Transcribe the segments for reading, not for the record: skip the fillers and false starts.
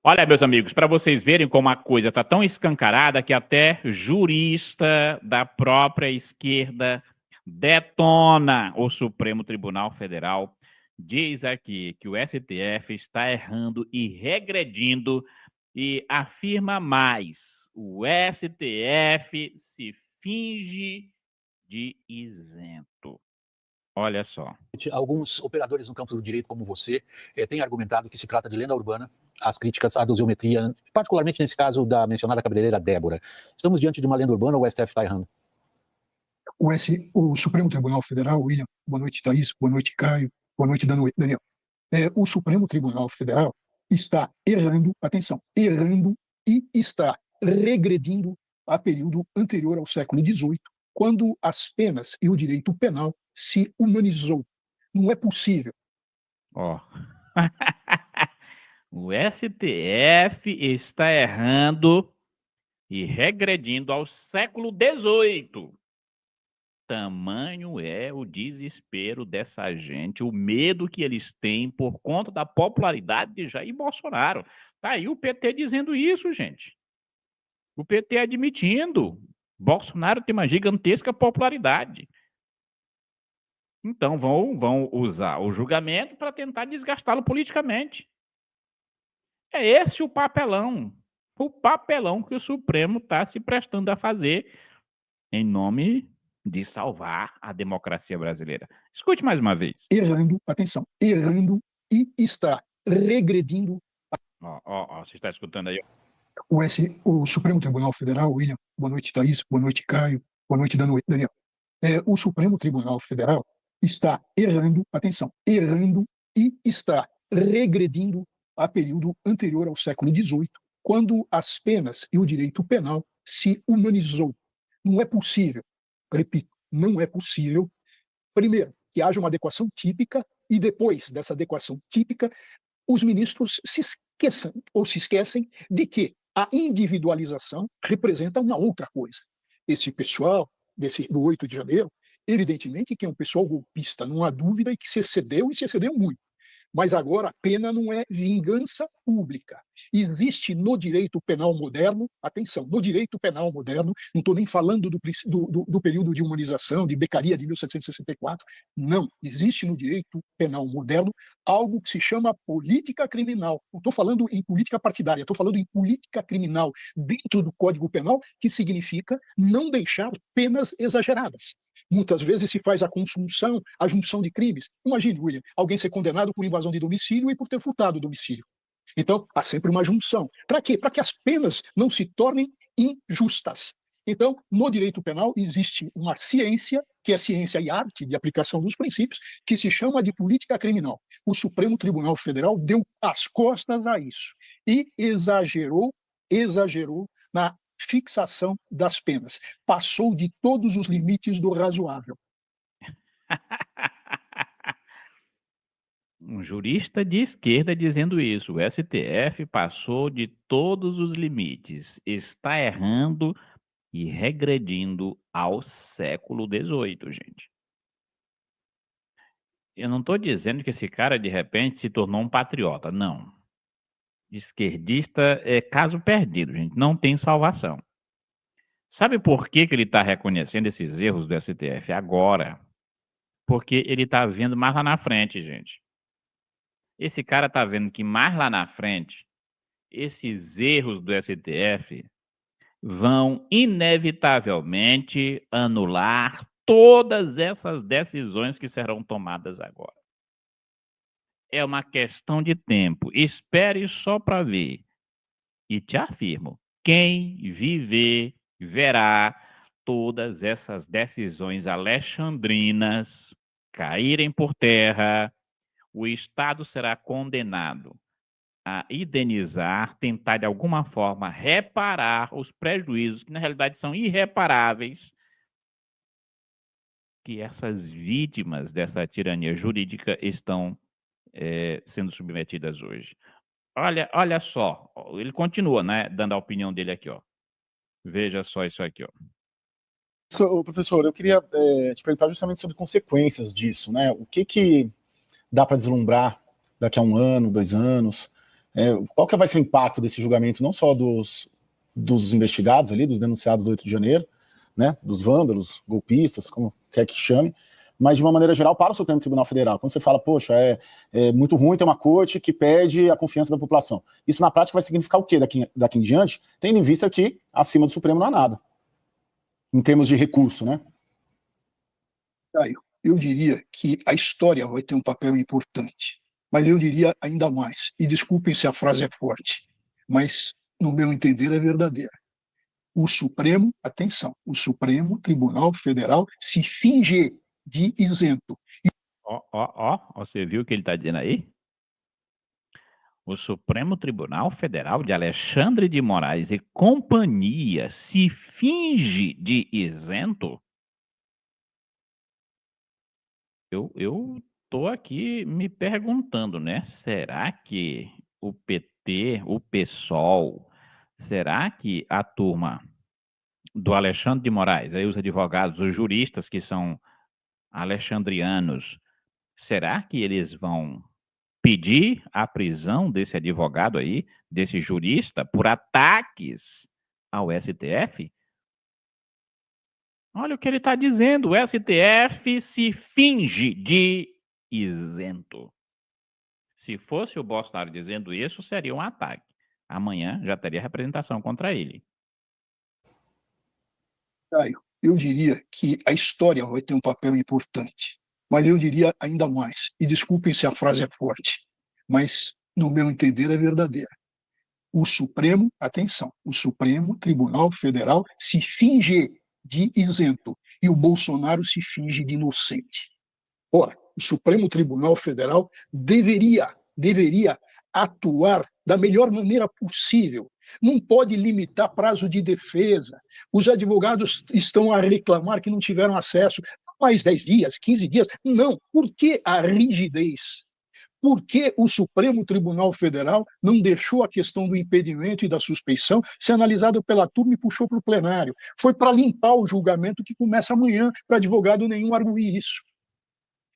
Olha, meus amigos, para vocês verem como a coisa está tão escancarada que até jurista da própria esquerda detona o Supremo Tribunal Federal. Diz aqui que o STF está errando e regredindo e afirma mais: o STF se finge de isento. Olha só. Alguns operadores no campo do direito, como você, têm argumentado que se trata de lenda urbana, as críticas à dosiometria, particularmente nesse caso da mencionada cabeleireira Débora. Estamos diante de uma lenda urbana ou o STF está errando? O Supremo Tribunal Federal, William, boa noite, Thaís, boa noite, Caio, boa noite, Daniel. O Supremo Tribunal Federal está errando, atenção, errando e está regredindo a período anterior ao século XVIII, quando as penas e o direito penal se humanizou. Não é possível. Ó. O STF está errando e regredindo ao século XVIII. Tamanho é o desespero dessa gente, o medo que eles têm por conta da popularidade de Jair Bolsonaro. Tá aí o PT dizendo isso, gente. O PT admitindo. Bolsonaro tem uma gigantesca popularidade. Então vão usar o julgamento para tentar desgastá-lo politicamente. É esse o papelão que o Supremo está se prestando a fazer em nome de salvar a democracia brasileira. Escute mais uma vez. Errando, atenção, errando e está regredindo. Você está escutando aí? O Supremo Tribunal Federal, William, boa noite, Thaís, boa noite, Caio, boa noite, Daniel. O Supremo Tribunal Federal está errando, atenção, errando e está regredindo a período anterior ao século XVIII, quando as penas e o direito penal se humanizou. Não é possível, repito, não é possível, primeiro, que haja uma adequação típica e depois dessa adequação típica, os ministros se esquecem de que a individualização representa uma outra coisa. Esse pessoal do 8 de janeiro, evidentemente que é um pessoal golpista, não há dúvida, e que se excedeu e se excedeu muito. Mas agora a pena não é vingança pública. Existe no direito penal moderno, atenção, no direito penal moderno, não estou nem falando do período de humanização, de Beccaria de 1764, não. Existe no direito penal moderno algo que se chama política criminal. Não estou falando em política partidária, estou falando em política criminal dentro do Código Penal, que significa não deixar penas exageradas. Muitas vezes se faz a junção de crimes. Imagine, William, alguém ser condenado por invasão de domicílio e por ter furtado o domicílio. Então, há sempre uma junção. Para quê? Para que as penas não se tornem injustas. Então, no direito penal existe uma ciência, que é ciência e arte de aplicação dos princípios, que se chama de política criminal. O Supremo Tribunal Federal deu as costas a isso e exagerou na fixação das penas. Passou de todos os limites do razoável. Um jurista de esquerda dizendo isso. O STF passou de todos os limites. Está errando e regredindo ao século XVIII, gente. Eu não estou dizendo que esse cara, de repente, se tornou um patriota. Não. Esquerdista é caso perdido, gente. Não tem salvação. Sabe por que ele está reconhecendo esses erros do STF agora? Porque ele está vendo mais lá na frente, gente. Esse cara está vendo que mais lá na frente, esses erros do STF vão inevitavelmente anular todas essas decisões que serão tomadas agora. É uma questão de tempo. Espere só para ver. E te afirmo, quem viver verá todas essas decisões alexandrinas caírem por terra. O Estado será condenado a indenizar, tentar de alguma forma reparar os prejuízos, que na realidade são irreparáveis, que essas vítimas dessa tirania jurídica estão sendo submetidas hoje. Olha só, ele continua, né, dando a opinião dele aqui, ó. Veja só isso aqui, ó. Professor, eu queria te perguntar justamente sobre consequências disso, né? O que dá para deslumbrar daqui a 1 ano, 2 anos? Qual que vai ser o impacto desse julgamento, não só dos investigados ali, dos denunciados do 8 de janeiro, né, dos vândalos, golpistas, como quer que chame, mas de uma maneira geral para o Supremo Tribunal Federal. Quando você fala, poxa, é muito ruim ter uma corte que pede a confiança da população. Isso na prática vai significar o quê daqui em diante, tendo em vista que acima do Supremo não há nada, em termos de recurso, né? Caio, eu diria que a história vai ter um papel importante, mas eu diria ainda mais, e desculpem se a frase é forte, mas no meu entender é verdadeira. O Supremo, atenção, o Supremo Tribunal Federal se finge de isento. Você viu o que ele está dizendo aí? O Supremo Tribunal Federal de Alexandre de Moraes e companhia se finge de isento? Eu tô aqui me perguntando, né? Será que o PT, o PSOL, será que a turma do Alexandre de Moraes, aí os advogados, os juristas que são alexandrianos, será que eles vão pedir a prisão desse advogado aí, desse jurista, por ataques ao STF? Olha o que ele está dizendo, o STF se finge de isento. Se fosse o Bolsonaro dizendo isso, seria um ataque. Amanhã já teria representação contra ele. Caio, eu diria que a história vai ter um papel importante, mas eu diria ainda mais, e desculpem se a frase é forte, mas no meu entender é verdadeira. O Supremo, atenção, o Supremo Tribunal Federal se finge de isento e o Bolsonaro se finge de inocente. Ora, o Supremo Tribunal Federal deveria atuar da melhor maneira possível. Não pode limitar prazo de defesa. Os advogados estão a reclamar que não tiveram acesso mais 10 dias, 15 dias. Não. Por que a rigidez? Por que o Supremo Tribunal Federal não deixou a questão do impedimento e da suspeição ser analisada pela turma e puxou para o plenário? Foi para limpar o julgamento que começa amanhã, para advogado nenhum arguir isso.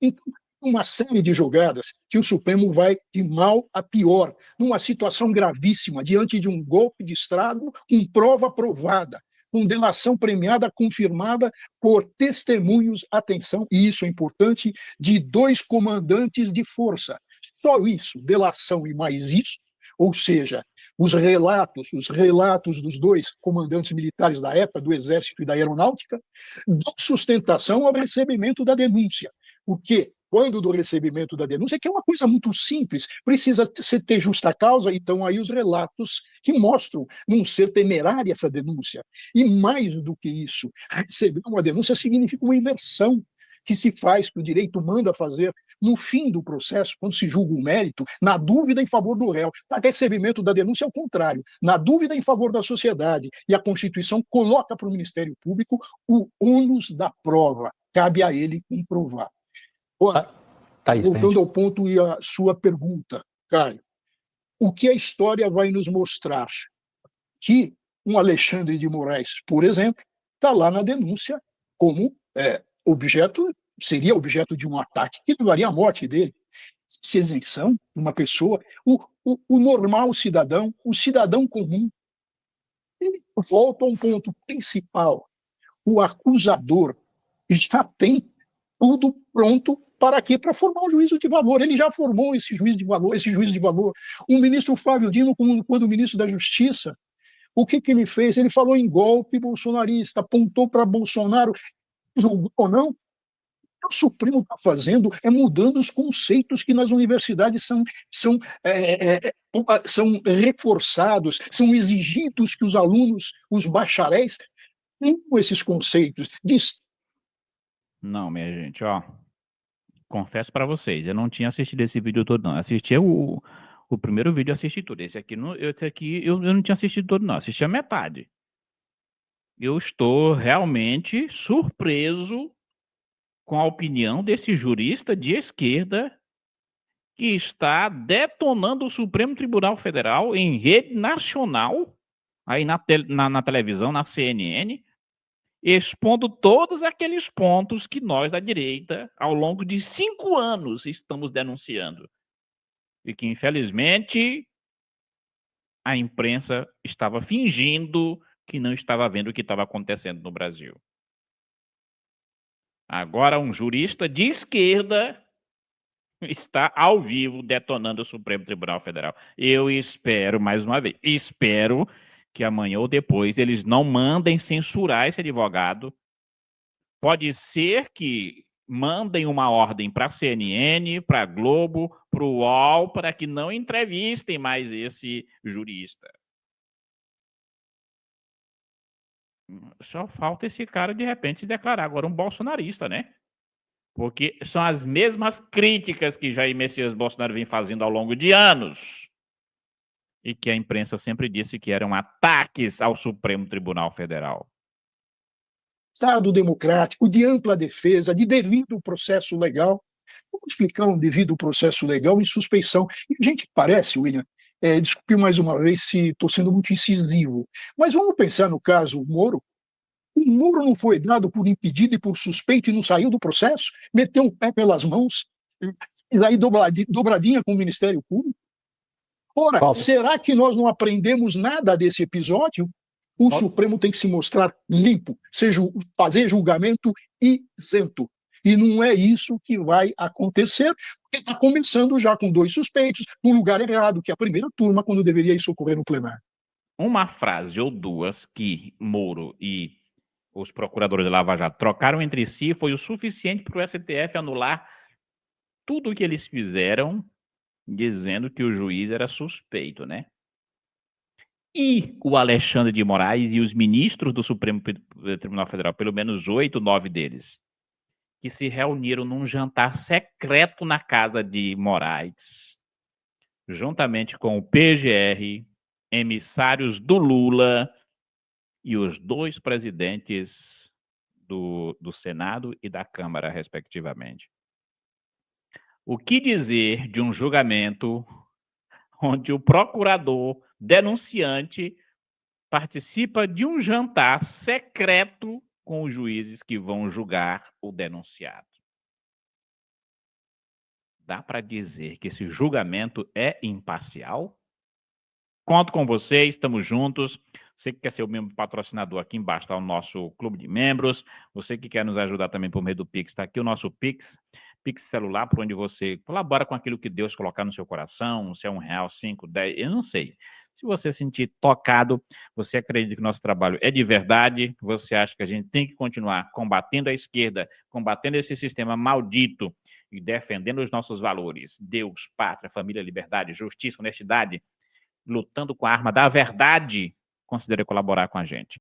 Então, uma série de jogadas que o Supremo vai de mal a pior, numa situação gravíssima, diante de um golpe de Estado com prova provada, com delação premiada confirmada por testemunhos, atenção, e isso é importante, de 2 comandantes de força. Só isso, delação e mais isso, ou seja, os relatos dos 2 comandantes militares da época, do Exército e da Aeronáutica, dão sustentação ao recebimento da denúncia. Porque quando do recebimento da denúncia, que é uma coisa muito simples, precisa ter justa causa, então aí os relatos que mostram não ser temerária essa denúncia. E mais do que isso, receber uma denúncia significa uma inversão que se faz, que o direito manda fazer no fim do processo, quando se julga o mérito, na dúvida em favor do réu. Para recebimento da denúncia é o contrário, na dúvida em favor da sociedade. E a Constituição coloca para o Ministério Público o ônus da prova. Cabe a ele comprovar. Ora, voltando ao ponto e à sua pergunta, Caio, o que a história vai nos mostrar? Que um Alexandre de Moraes, por exemplo, está lá na denúncia como seria objeto de um ataque que levaria à morte dele. Se isenção de uma pessoa, o normal cidadão, o cidadão comum, ele volta a um ponto principal. O acusador já tem tudo pronto para quê? Para formar um juízo de valor. Ele já formou esse juízo de valor. O ministro Flávio Dino, quando ministro da Justiça, o que ele fez? Ele falou em golpe bolsonarista, apontou para Bolsonaro, julgou ou não. O Supremo está fazendo é mudando os conceitos que nas universidades são reforçados, são exigidos que os alunos, os bacharéis, tenham esses conceitos. Não, minha gente, confesso para vocês, eu não tinha assistido esse vídeo todo, não. Eu assisti o primeiro vídeo, eu assisti tudo. Esse aqui eu não tinha assistido todo, não. Assisti a metade. Eu estou realmente surpreso com a opinião desse jurista de esquerda que está detonando o Supremo Tribunal Federal em rede nacional, aí na televisão, na CNN, expondo todos aqueles pontos que nós, da direita, ao longo de 5 anos, estamos denunciando. E que, infelizmente, a imprensa estava fingindo que não estava vendo o que estava acontecendo no Brasil. Agora, um jurista de esquerda está ao vivo detonando o Supremo Tribunal Federal. Eu espero, mais uma vez, espero que amanhã ou depois eles não mandem censurar esse advogado. Pode ser que mandem uma ordem para a CNN, para a Globo, para o UOL, para que não entrevistem mais esse jurista. Só falta esse cara, de repente, se declarar agora um bolsonarista, né? Porque são as mesmas críticas que Jair Messias Bolsonaro vem fazendo ao longo de anos e que a imprensa sempre disse que eram ataques ao Supremo Tribunal Federal. Estado democrático, de ampla defesa, de devido processo legal. Vamos explicar um devido processo legal em suspeição. E, gente, parece, William, desculpe mais uma vez se estou sendo muito incisivo, mas vamos pensar no caso Moro. O Moro não foi dado por impedido e por suspeito e não saiu do processo, meteu o pé pelas mãos, e daí dobradinha com o Ministério Público. Ora, Paulo, será que nós não aprendemos nada desse episódio? O Supremo tem que se mostrar limpo, fazer julgamento isento. E não é isso que vai acontecer, porque está começando já com 2 suspeitos, no lugar errado, que é a primeira turma, quando deveria isso ocorrer no plenário. Uma frase ou duas que Moro e os procuradores da Lava Jato trocaram entre si foi o suficiente para o STF anular tudo o que eles fizeram, dizendo que o juiz era suspeito, né? E o Alexandre de Moraes e os ministros do Supremo Tribunal Federal, pelo menos 8, 9 deles, que se reuniram num jantar secreto na casa de Moraes, juntamente com o PGR, emissários do Lula e os 2 presidentes do Senado e da Câmara, respectivamente. O que dizer de um julgamento onde o procurador denunciante participa de um jantar secreto com os juízes que vão julgar o denunciado? Dá para dizer que esse julgamento é imparcial? Conto com vocês, estamos juntos. Você que quer ser o membro patrocinador, aqui embaixo está o nosso clube de membros. Você que quer nos ajudar também por meio do Pix, está aqui o nosso Pix. Pix celular, por onde você colabora com aquilo que Deus colocar no seu coração, se é R$1, 5, 10, eu não sei. Se você sentir tocado, você acredita que nosso trabalho é de verdade, você acha que a gente tem que continuar combatendo a esquerda, combatendo esse sistema maldito e defendendo os nossos valores, Deus, pátria, família, liberdade, justiça, honestidade, lutando com a arma da verdade, considere colaborar com a gente.